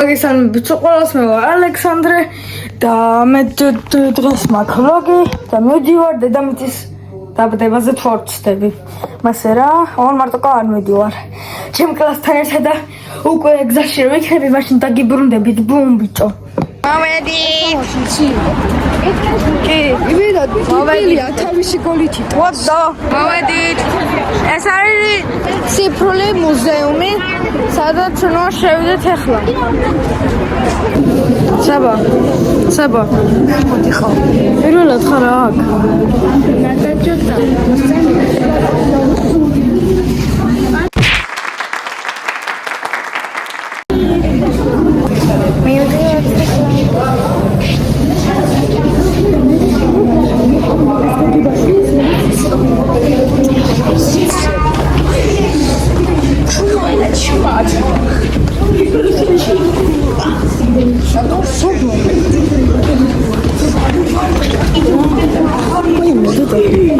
მაგისთან ბიჭყოლას მე ვარ ალექსანდრე და მე დღეს მაქვს ვლოგი და მივდივარ დედამიწის დაბდებაზე თორცდები. მასე რა, ორ მარტო კარ მივდივარ. ჩემ კლასთან ერთად და უკვე გზაში რომ ვიქნები, მაშინ დაგიბრუნდებით ბუმ ბიჭო. მოვედით. კი, მოვედით თავისი გოლითი. ვატო, მოვედით. ეს არის ციფრული მუზეუმი, სადაც უნდა შევიდეთ ახლა. საბა. მოდი ხო. პირველად ხარ აქ. ნატაჯოტა.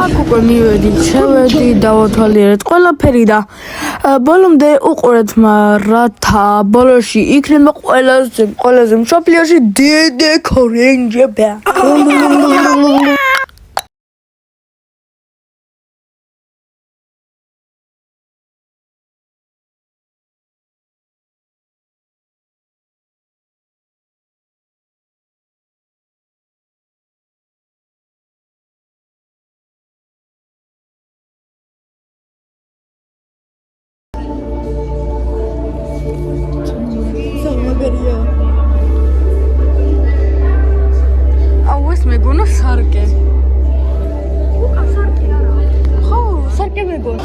აქ უკვე მივედი, შევედი, დავათვალიერეთ ყველაფერი და ბოლომდე უყურეთ, რათა ბოლოში იქნება ყველაზე მსოფლიოში დიდი ქორინჯება. აუეს მეგონა სარკე. ხო, სარკე მეგონა.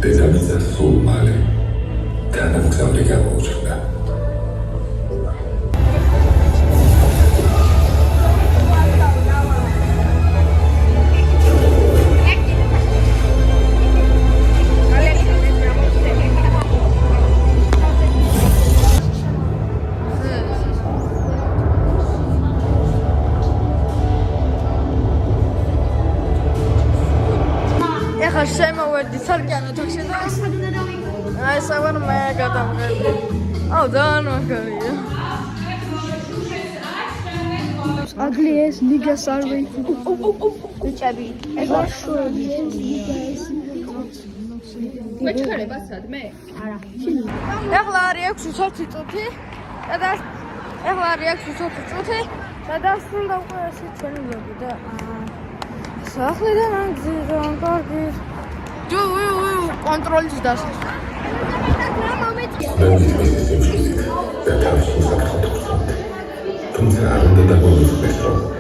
დედამიწა სულ მალე თანამგზავრი გამოუჩნდა. ეხლა შემოვედი სარკიანო თოქში და აი სავარ მე გადავღები. აუ ძალიან მაგარია. Ugliest nigga survey. Bichabi. Ega shuri. Meçkareba sadme. Ara. ეხლა არის 6 წუთი და ეხლა არის 6 წუთი და დასწინდა უკვე ასე ჩვენი ვლოგი და სახლიდან გზიდან კარგი. კონტროლის დასწრა. და თავის საკითხად თუმცა არ უნდა დაგულოს რომ